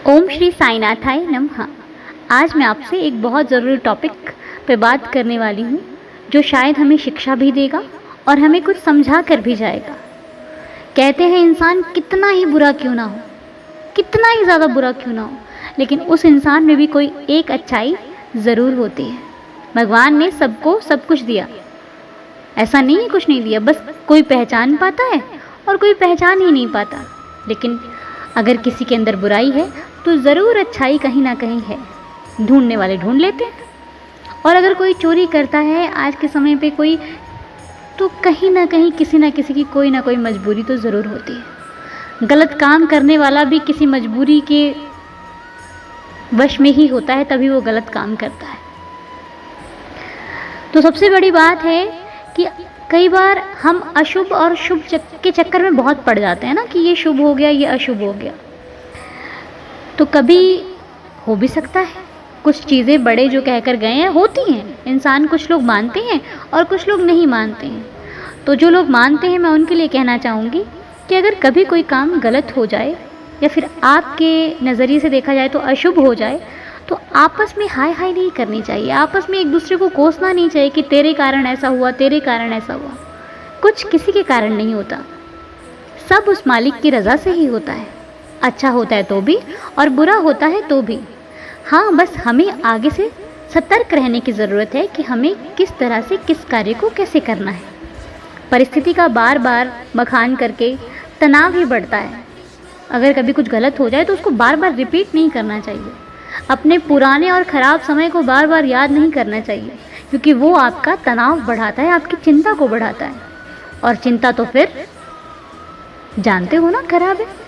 ओम श्री साईनाथाय नमः। आज मैं आपसे एक बहुत ज़रूरी टॉपिक पे बात करने वाली हूँ, जो शायद हमें शिक्षा भी देगा और हमें कुछ समझा कर भी जाएगा। कहते हैं इंसान कितना ही बुरा क्यों ना हो, कितना ही ज़्यादा बुरा क्यों ना हो, लेकिन उस इंसान में भी कोई एक अच्छाई ज़रूर होती है। भगवान ने सबको सब कुछ दिया, ऐसा नहीं है कुछ नहीं दिया, बस कोई पहचान पाता है और कोई पहचान ही नहीं पाता। लेकिन अगर किसी के अंदर बुराई है तो ज़रूर अच्छाई कहीं ना कहीं है, ढूंढने वाले ढूंढ लेते हैं। और अगर कोई चोरी करता है आज के समय पे कोई, तो कहीं ना कहीं किसी ना किसी की कोई ना कोई मजबूरी तो ज़रूर होती है। गलत काम करने वाला भी किसी मजबूरी के वश में ही होता है, तभी वो गलत काम करता है। तो सबसे बड़ी बात है कि कई बार हम अशुभ और शुभ के चक्कर में बहुत पड़ जाते हैं ना, कि ये शुभ हो गया, ये अशुभ हो गया। तो कभी हो भी सकता है कुछ चीज़ें बड़े जो कहकर गए हैं होती हैं, इंसान कुछ लोग मानते हैं और कुछ लोग नहीं मानते हैं। तो जो लोग मानते हैं, मैं उनके लिए कहना चाहूँगी कि अगर कभी कोई काम गलत हो जाए या फिर आपके नज़रिए से देखा जाए तो अशुभ हो जाए, तो आपस में हाय हाय नहीं करनी चाहिए, आपस में एक दूसरे को कोसना नहीं चाहिए कि तेरे कारण ऐसा हुआ, तेरे कारण ऐसा हुआ। कुछ किसी के कारण नहीं होता, सब उस मालिक की रज़ा से ही होता है। अच्छा होता है तो भी और बुरा होता है तो भी। हाँ, बस हमें आगे से सतर्क रहने की ज़रूरत है कि हमें किस तरह से किस कार्य को कैसे करना है। परिस्थिति का बार बार बखान करके तनाव ही बढ़ता है। अगर कभी कुछ गलत हो जाए तो उसको बार बार रिपीट नहीं करना चाहिए। अपने पुराने और ख़राब समय को बार बार याद नहीं करना चाहिए, क्योंकि वो आपका तनाव बढ़ाता है, आपकी चिंता को बढ़ाता है। और चिंता तो फिर जानते हो ना खराब है।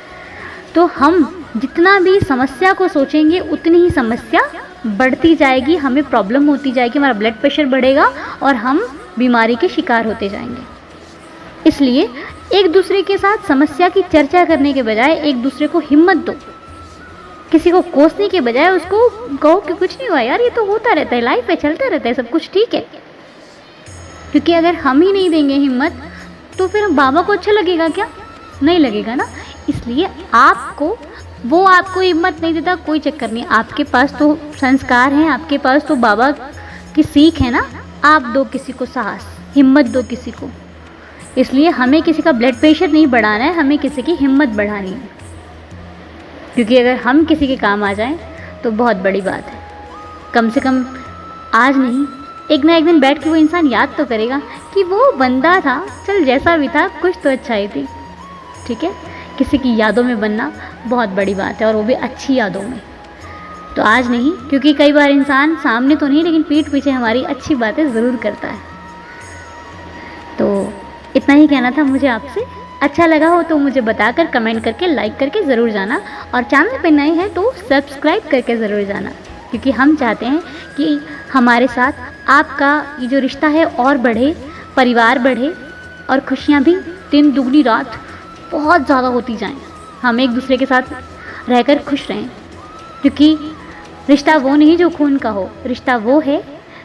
तो हम जितना भी समस्या को सोचेंगे उतनी ही समस्या बढ़ती जाएगी, हमें प्रॉब्लम होती जाएगी, हमारा ब्लड प्रेशर बढ़ेगा और हम बीमारी के शिकार होते जाएंगे। इसलिए एक दूसरे के साथ समस्या की चर्चा करने के बजाय एक दूसरे को हिम्मत दो। किसी को कोसने के बजाय उसको कहो कि कुछ नहीं हुआ यार, ये तो होता रहता है, लाइफ में चलता रहता है, सब कुछ ठीक है। क्योंकि अगर हम ही नहीं देंगे हिम्मत तो फिर बाबा को अच्छा लगेगा क्या? नहीं लगेगा ना। इसलिए वो आपको हिम्मत नहीं देता, कोई चक्कर नहीं, आपके पास तो संस्कार हैं, आपके पास तो बाबा की सीख है ना। आप दो किसी को साहस, हिम्मत दो किसी को। इसलिए हमें किसी का ब्लड प्रेशर नहीं बढ़ाना है, हमें किसी की हिम्मत बढ़ानी है। क्योंकि अगर हम किसी के काम आ जाएं तो बहुत बड़ी बात है। कम से कम आज नहीं, एक ना एक दिन बैठ के वो इंसान याद तो करेगा कि वो बंदा था, चल जैसा भी था कुछ तो अच्छाई थी। ठीक है, किसी की यादों में बनना बहुत बड़ी बात है, और वो भी अच्छी यादों में। तो आज नहीं, क्योंकि कई बार इंसान सामने तो नहीं लेकिन पीठ पीछे हमारी अच्छी बातें ज़रूर करता है। तो इतना ही कहना था मुझे आपसे। अच्छा लगा हो तो मुझे बताकर, कमेंट करके, लाइक करके ज़रूर जाना, और चैनल पे नए हैं तो सब्सक्राइब करके ज़रूर जाना, क्योंकि हम चाहते हैं कि हमारे साथ आपका ये जो रिश्ता है और बढ़े, परिवार बढ़े, और खुशियाँ भी दिन दुगनी रात बहुत ज़्यादा होती जाएं। हम एक दूसरे के साथ रहकर खुश रहें, क्योंकि रिश्ता वो नहीं जो खून का हो, रिश्ता वो है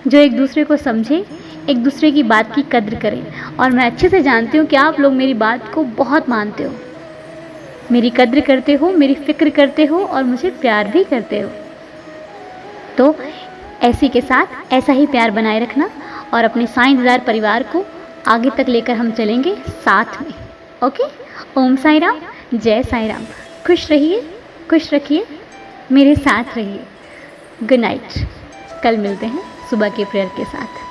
जो एक दूसरे को समझे, एक दूसरे की बात की कद्र करें। और मैं अच्छे से जानती हूँ कि आप लोग मेरी बात को बहुत मानते हो, मेरी कद्र करते हो, मेरी फ़िक्र करते हो और मुझे प्यार भी करते हो। तो ऐसी के साथ ऐसा ही प्यार बनाए रखना, और अपने साईंदार परिवार को आगे तक लेकर हम चलेंगे साथ में। ओके, ओम साई राम, जय साई राम। खुश रहिए, खुश रखिए, मेरे साथ रहिए। Good night. कल मिलते हैं सुबह के प्रेयर के साथ।